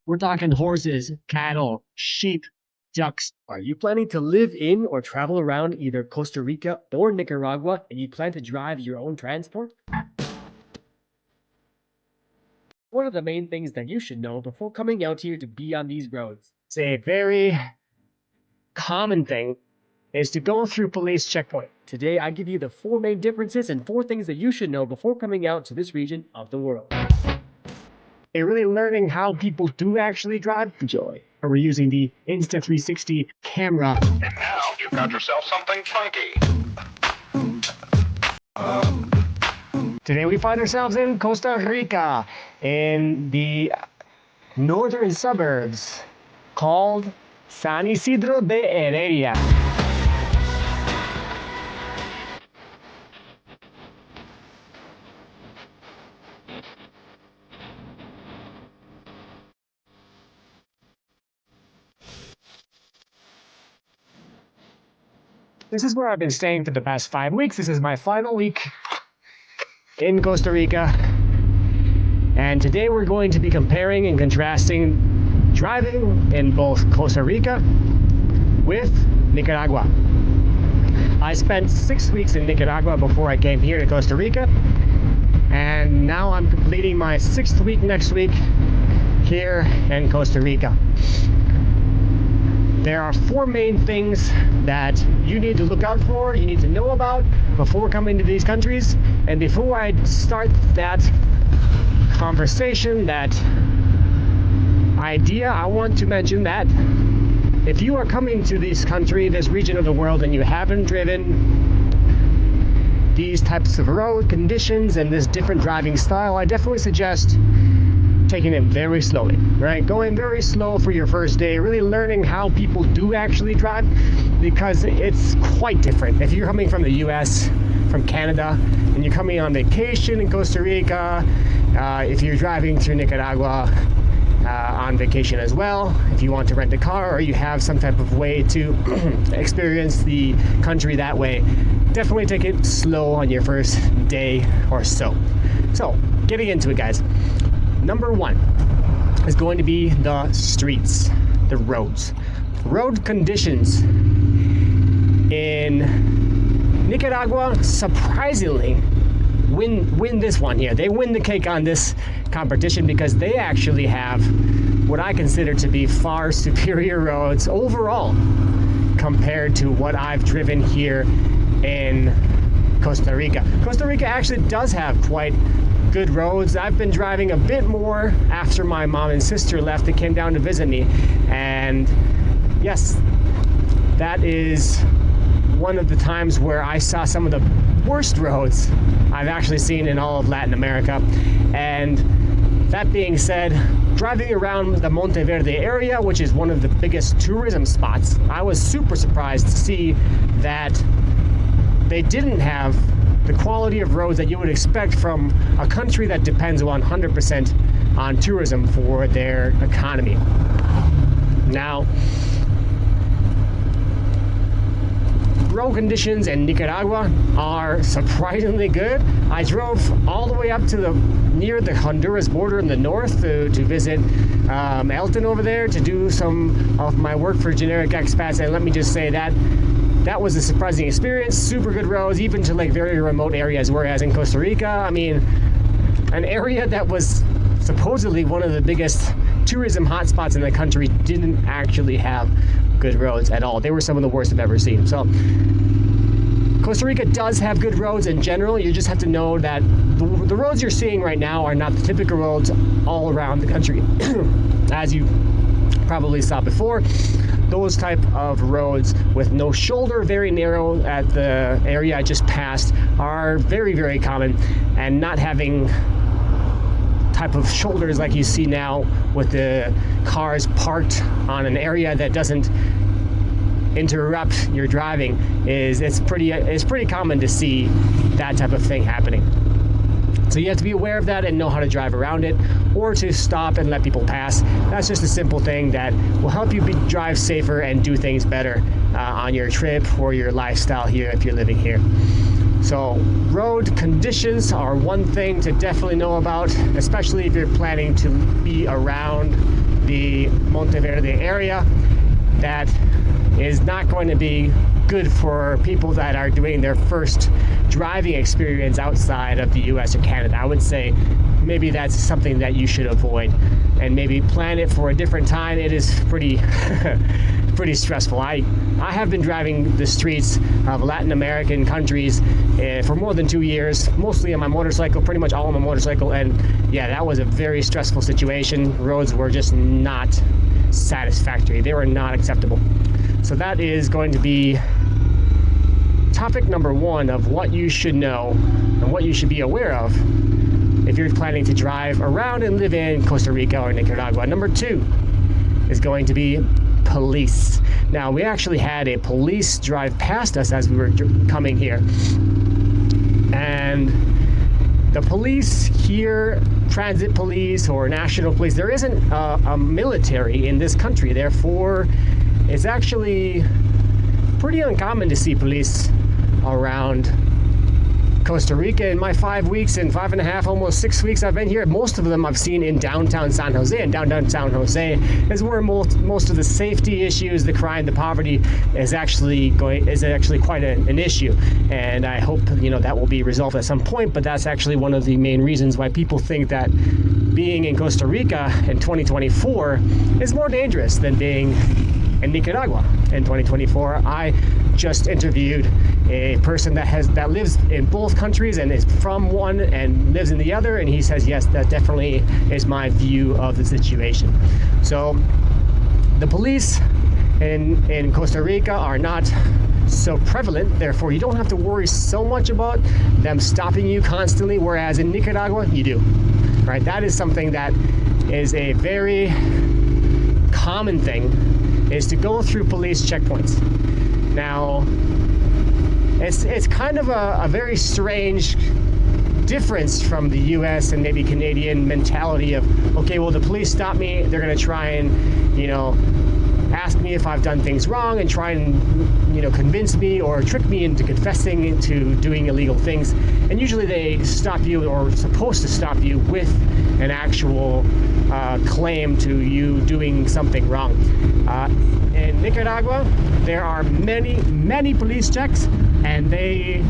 We're talking horses, cattle, sheep, ducks. Are you planning to live in or travel around either Costa Rica or Nicaragua and you plan to drive your own transport? What are the main things that you should know before coming out here to be on these roads? It's a very common thing is to go through police checkpoint. Today, I give you the 4 main differences and 4 things that you should know before coming out to this region of the world. You're really learning how people do actually drive. Enjoy. Or we're using the Insta360 camera. And now you've got yourself something funky. Today we find ourselves in Costa Rica, in the northern suburbs called San Isidro de Heredia. This is where I've been staying for the past 5 weeks. This is my final week in Costa Rica. And today we're going to be comparing and contrasting driving in both Costa Rica with Nicaragua. I spent 6 weeks in Nicaragua before I came here to Costa Rica. And now I'm completing my 6th week next week here in Costa Rica. There are 4 main things that you need to look out for, you need to know about before coming to these countries. And before I start that conversation, that idea, I want to mention that if you are coming to this country, this region of the world, and you haven't driven these types of road conditions and this different driving style, I definitely suggest taking it very slowly, right? Going very slow for your first day, really learning how people do actually drive, because it's quite different. If you're coming from the US, from Canada, and you're coming on vacation in Costa Rica, if you're driving through Nicaragua on vacation as well, if you want to rent a car or you have some type of way to experience the country that way, definitely take it slow on your first day or so. So, getting into it, guys. Number 1 is going to be the streets, the roads. Road conditions in Nicaragua surprisingly win this one here. They win the cake on this competition because they actually have what I consider to be far superior roads overall compared to what I've driven here in Costa Rica. Costa Rica actually does have quite good roads. I've been driving a bit more after my mom and sister left and came down to visit me, and yes, that is one of the times where I saw some of the worst roads I've actually seen in all of Latin America. And that being said, driving around the Monteverde area, which is one of the biggest tourism spots, I was super surprised to see that they didn't have the quality of roads that you would expect from a country that depends 100% on tourism for their economy. Now, road conditions in Nicaragua are surprisingly good. I drove all the way up to near the Honduras border in the north to visit Elton over there to do some of my work for Generic Expats, and let me just say that was a surprising experience. Super good roads, even to like very remote areas, whereas in Costa Rica, I mean, an area that was supposedly one of the biggest tourism hotspots in the country didn't actually have good roads at all. They were some of the worst I've ever seen. So Costa Rica does have good roads in general. You just have to know that the roads you're seeing right now are not the typical roads all around the country. As you probably saw before, those type of roads with no shoulder, very narrow at the area I just passed, are very, very common, and not having type of shoulders like you see now with the cars parked on an area that doesn't interrupt your driving it's pretty common to see that type of thing happening. So you have to be aware of that and know how to drive around it, or to stop and let people pass. That's just a simple thing that will help you drive safer and do things better on your trip or your lifestyle here if you're living here. So road conditions are one thing to definitely know about, especially if you're planning to be around the Monteverde area that is not going to be good for people that are doing their first driving experience outside of the US or Canada. I would say maybe that's something that you should avoid and maybe plan it for a different time. It is pretty pretty stressful. I have been driving the streets of Latin American countries for more than 2 years, mostly on my motorcycle, pretty much all on my motorcycle, and yeah, that was a very stressful situation. Roads were just not satisfactory. They were not acceptable. So that is going to be topic number 1 of what you should know and what you should be aware of if you're planning to drive around and live in Costa Rica or Nicaragua. Number 2 is going to be police. Now, we actually had a police drive past us as we were coming here. And the police here, transit police or national police, there isn't a military in this country. Therefore, it's actually pretty uncommon to see police around Costa Rica. In my 5 weeks and 5.5, almost 6 weeks I've been here, most of them I've seen in downtown San Jose. And downtown San Jose is where most of the safety issues, the crime, the poverty is actually quite an issue. And I hope that will be resolved at some point. But that's actually one of the main reasons why people think that being in Costa Rica in 2024 is more dangerous than being in Nicaragua in 2024. I just interviewed a person that lives in both countries and is from one and lives in the other, and he says yes, that definitely is my view of the situation. So the police in Costa Rica are not so prevalent, therefore you don't have to worry so much about them stopping you constantly, whereas in Nicaragua you do. Right? That is something that is a very common thing, is to go through police checkpoints. Now, it's kind of a very strange difference from the US and maybe Canadian mentality of, okay, well, the police stop me, they're going to try and, ask me if I've done things wrong and try and, convince me or trick me into confessing into doing illegal things. And usually they stop you, or supposed to stop you, with an actual claim to you doing something wrong. In Nicaragua, there are many police checks, and they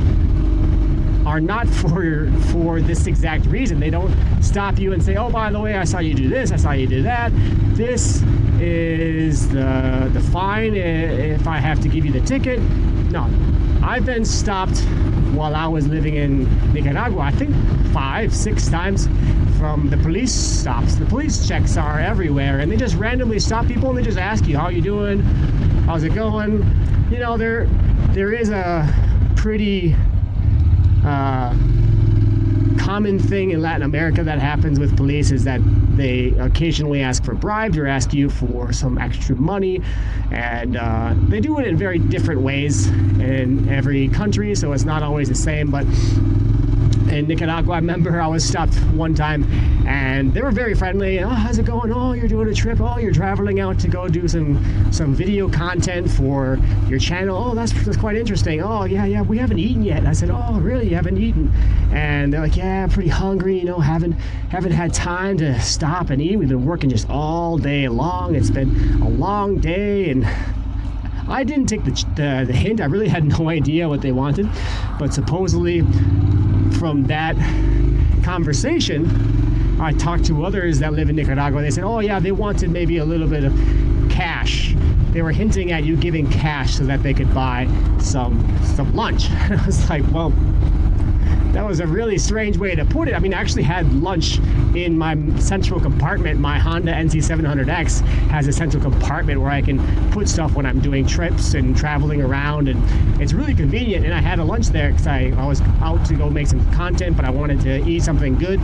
are not for this exact reason. They don't stop you and say, oh, by the way, I saw you do this, I saw you do that. This is the fine if I have to give you the ticket. No, I've been stopped while I was living in Nicaragua, I think 5-6 times from the police stops. The police checks are everywhere, and they just randomly stop people and they just ask you, how you doing? How's it going? There is a pretty common thing in Latin America that happens with police, is that they occasionally ask for bribes or ask you for some extra money, and they do it in very different ways in every country, so it's not always the same. But in Nicaragua, I remember I was stopped one time, and they were very friendly. Oh, how's it going? Oh, you're doing a trip. Oh, you're traveling out to go do some video content for your channel. Oh, that's quite interesting. Oh, yeah, we haven't eaten yet. I said, oh, really? You haven't eaten? And they're like, yeah, pretty hungry. Haven't had time to stop and eat. We've been working just all day long. It's been a long day, and I didn't take the hint. I really had no idea what they wanted, but supposedly from that conversation, I talked to others that live in Nicaragua. They said, oh yeah, they wanted maybe a little bit of cash. They were hinting at you giving cash so that they could buy some lunch. I was like, well, that was a really strange way to put it. I mean, I actually had lunch in my central compartment. My Honda NC700X has a central compartment where I can put stuff when I'm doing trips and traveling around, and it's really convenient. And I had a lunch there because I was out to go make some content, but I wanted to eat something good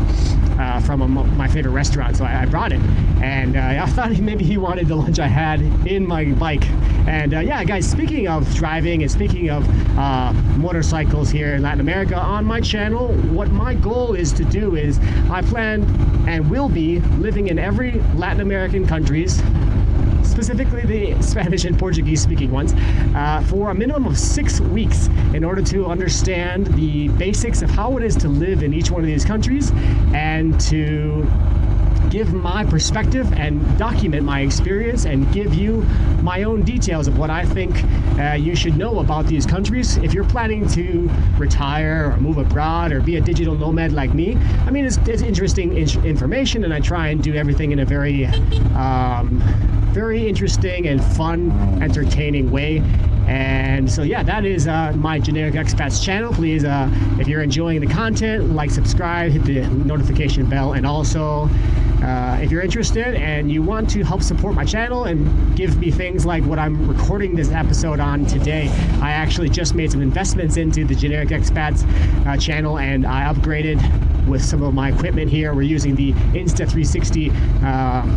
from my favorite restaurant, so I brought it. And I thought maybe he wanted the lunch I had in my bike. And yeah, guys, speaking of driving and speaking of motorcycles here in Latin America, on my channel, what my goal is to do is I plan and will be living in every Latin American countries, specifically the Spanish and Portuguese speaking ones, for a minimum of 6 weeks, in order to understand the basics of how it is to live in each one of these countries, and to give my perspective and document my experience and give you my own details of what I think you should know about these countries. If you're planning to retire or move abroad or be a digital nomad like me, I mean, it's interesting information, and I try and do everything in a very interesting and fun, entertaining way. And so yeah, that is my Generic Expats channel. Please, if you're enjoying the content, like, subscribe, hit the notification bell, and also if you're interested and you want to help support my channel and give me things like what I'm recording this episode on today, I actually just made some investments into the Generic Expats channel, and I upgraded with some of my equipment here. We're using the Insta360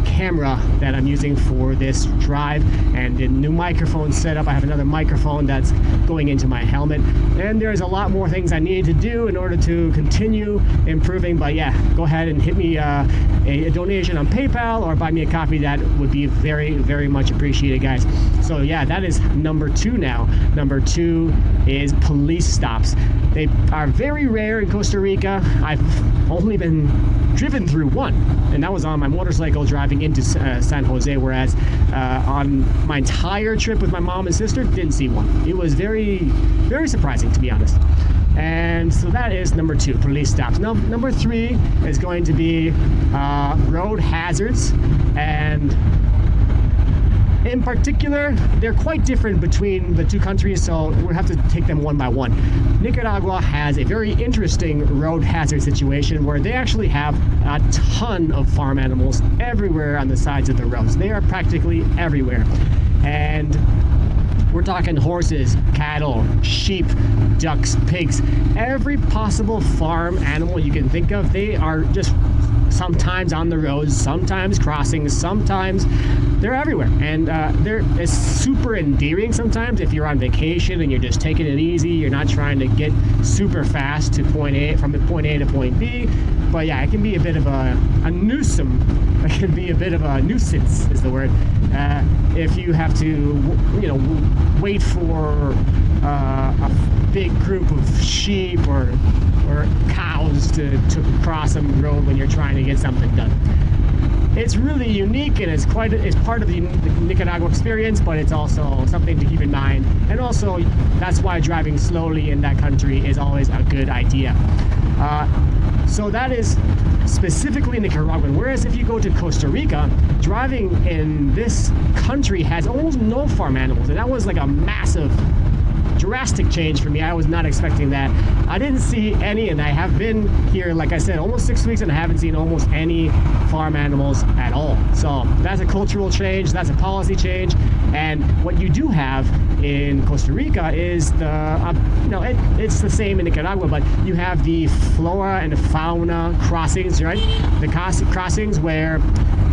camera that I'm using for this drive, and the new microphone setup. I have another microphone that's going into my helmet, and there's a lot more things I need to do in order to continue improving. But yeah, go ahead and hit me a donation on PayPal or buy me a copy. That would be very, very much appreciated, guys. So yeah, that is number 2 now. Number 2 is police stops. They are very rare in Costa Rica. I've only been driven through one, and that was on my motorcycle driving into San Jose, whereas on my entire trip with my mom and sister, didn't see one. It was very, very surprising, to be honest. And so that is number 2, police stops. Now, number 3 is going to be road hazards, and in particular, they're quite different between the two countries, so we'll have to take them one by one. Nicaragua has a very interesting road hazard situation where they actually have a ton of farm animals everywhere on the sides of the roads. They are practically everywhere. And we're talking horses, cattle, sheep, ducks, pigs, every possible farm animal you can think of. They are just sometimes on the roads, sometimes crossing, sometimes they're everywhere. And it's super endearing sometimes if you're on vacation and you're just taking it easy. You're not trying to get super fast to point A, from point A to point B. But yeah, it can be a bit of a nuisance. It can be a bit of a nuisance is the word. If you have to, wait for a big group of sheep or cows to cross a road when you're trying to get something done. It's really unique, and it's part of the Nicaragua experience, but it's also something to keep in mind. And also, that's why driving slowly in that country is always a good idea. So that is specifically Nicaraguan. Whereas if you go to Costa Rica, driving in this country has almost no farm animals, and that was like a massive, drastic change for me. I was not expecting that. I didn't see any, and I have been here, like I said, almost 6 weeks, and I haven't seen almost any farm animals at all. So that's a cultural change, that's a policy change. And what you do have in Costa Rica is it's the same in Nicaragua, but you have the flora and fauna crossings, right? The crossings where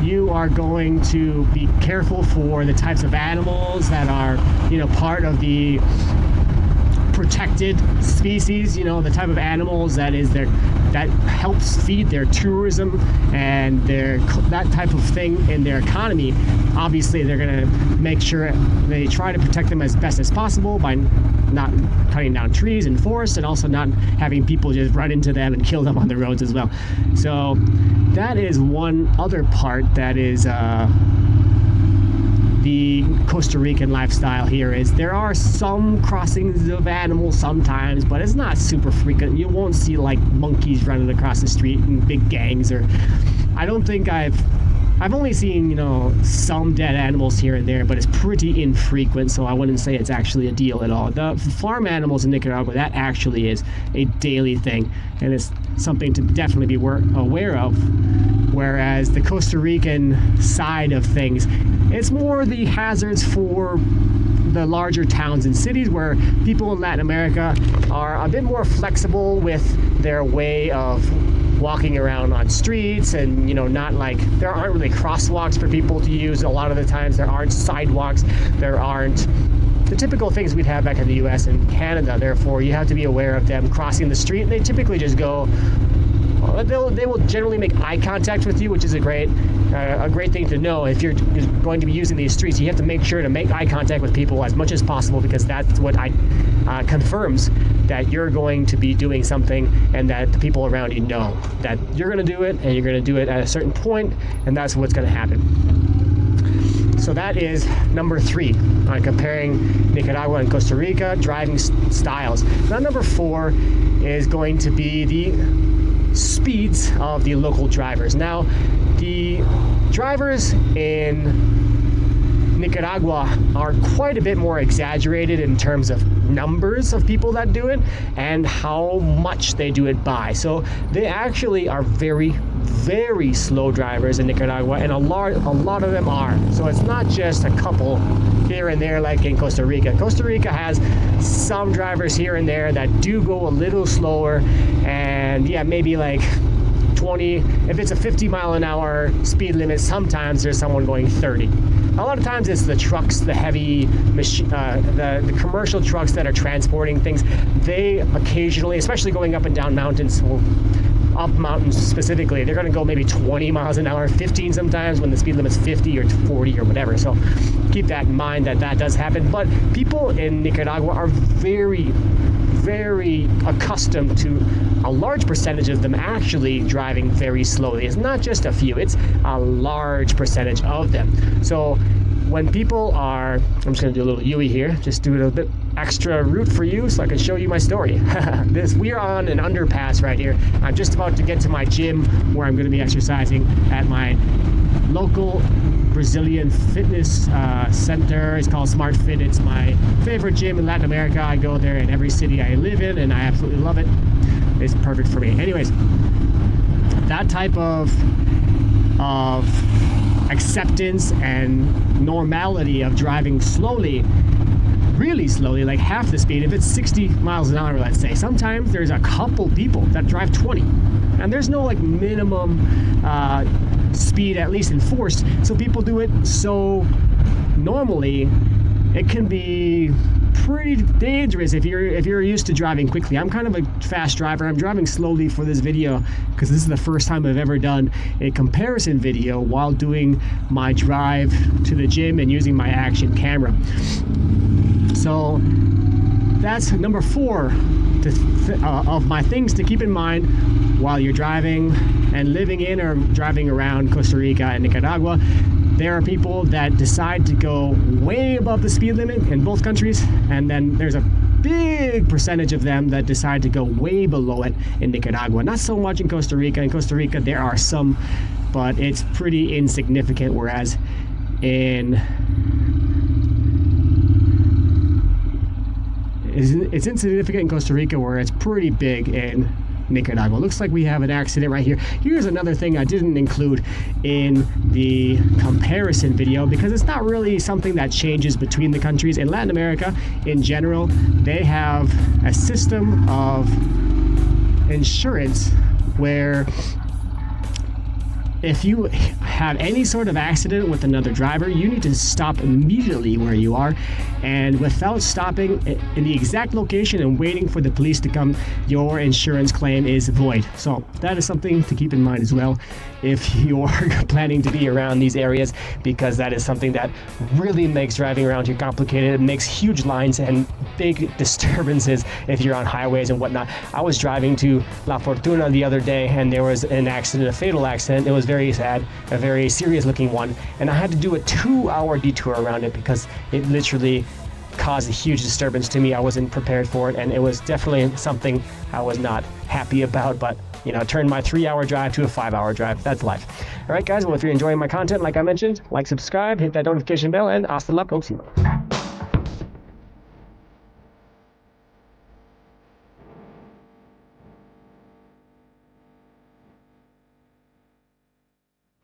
you are going to be careful for the types of animals that are, part of the protected species, the type of animals that helps feed their tourism and that type of thing in their economy. Obviously, they're going to make sure they try to protect them as best as possible by not cutting down trees and forests, and also not having people just run into them and kill them on the roads as well. So that is one other part that is the Costa Rican lifestyle here. Is there are some crossings of animals sometimes, but it's not super frequent. You won't see like monkeys running across the street in big gangs, or I don't think I've only seen, some dead animals here and there, but it's pretty infrequent, so I wouldn't say it's actually a deal at all. The farm animals in Nicaragua, that actually is a daily thing, and it's something to definitely be aware of. Whereas the Costa Rican side of things, it's more the hazards for the larger towns and cities, where people in Latin America are a bit more flexible with their way of walking around on streets, and not like there aren't really crosswalks for people to use. A lot of the times there aren't sidewalks, there aren't the typical things we'd have back in the US and Canada. Therefore, you have to be aware of them crossing the street. They typically just go, they will generally make eye contact with you, which is a great thing to know. If you're going to be using these streets, you have to make sure to make eye contact with people as much as possible, because that's what confirms that you're going to be doing something and that the people around you know that you're going to do it, and you're going to do it at a certain point, and that's what's going to happen. So that is number 3 on comparing Nicaragua and Costa Rica driving styles. Now number 4 is going to be the speeds of the local drivers. Now the drivers in Nicaragua are quite a bit more exaggerated in terms of numbers of people that do it and how much they do it by. So they actually are very, very slow drivers in Nicaragua, and a lot of them are. So it's not just a couple here and there like in Costa Rica. Costa Rica has some drivers here and there that do go a little slower, and yeah, maybe like 20. If it's a 50 mile an hour speed limit, sometimes there's someone going 30. A lot of times it's the trucks, the heavy the commercial trucks that are transporting things. They occasionally, especially going up and down mountains, or up mountains specifically, they're going to go maybe 20 miles an hour, 15 sometimes when the speed limit's 50 or 40 or whatever. So keep that in mind that does happen. But people in Nicaragua are very, very accustomed to a large percentage of them actually driving very slowly. It's not just a few, it's a large percentage of them. So when people are, I'm just going to do a little Yui here, just do a little bit extra route for you so I can show you my story. We are on an underpass right here. I'm just about to get to my gym where I'm going to be exercising at my local Brazilian fitness center. It's called Smart Fit. It's my favorite gym in Latin America. I go there in every city I live in, and I absolutely love it. It's perfect for me. Anyways, that type of acceptance and normality of driving slowly, really slowly, like half the speed. If it's 60 miles an hour, let's say, sometimes there's a couple people that drive 20, and there's no like minimum speed, at least enforced. So people do it so normally, it can be pretty dangerous if you're used to driving quickly. I'm kind of a fast driver. I'm driving slowly for this video because this is the first time I've ever done a comparison video while doing my drive to the gym and using my action camera. So that's number 4 of my things to keep in mind while you're driving and living in or driving around Costa Rica and Nicaragua. There are people that decide to go way above the speed limit in both countries, and then there's a big percentage of them that decide to go way below it in Nicaragua. Not so much in Costa Rica. In Costa Rica there are some, but it's pretty insignificant, whereas it's insignificant in Costa Rica, where it's pretty big in Nicaragua. Looks like we have an accident right here. Here's another thing I didn't include in the comparison video because it's not really something that changes between the countries. In Latin America, in general, they have a system of insurance where if you have any sort of accident with another driver, you need to stop immediately where you are, and without stopping in the exact location and waiting for the police to come, your insurance claim is void. So that is something to keep in mind as well if you're planning to be around these areas, because that is something that really makes driving around here complicated. It makes huge lines and big disturbances if you're on highways and whatnot. I was driving to La Fortuna the other day, and there was an accident, a fatal accident. It was very sad, a very serious looking one, and I had to do a 2-hour detour around it because it literally caused a huge disturbance to me. I wasn't prepared for it, and it was definitely something I was not happy about, but you know, turned my 3-hour drive to a 5-hour drive. That's life. All right, guys, well, if you're enjoying my content, like I mentioned, like, subscribe, hit that notification bell, and hasta la próxima.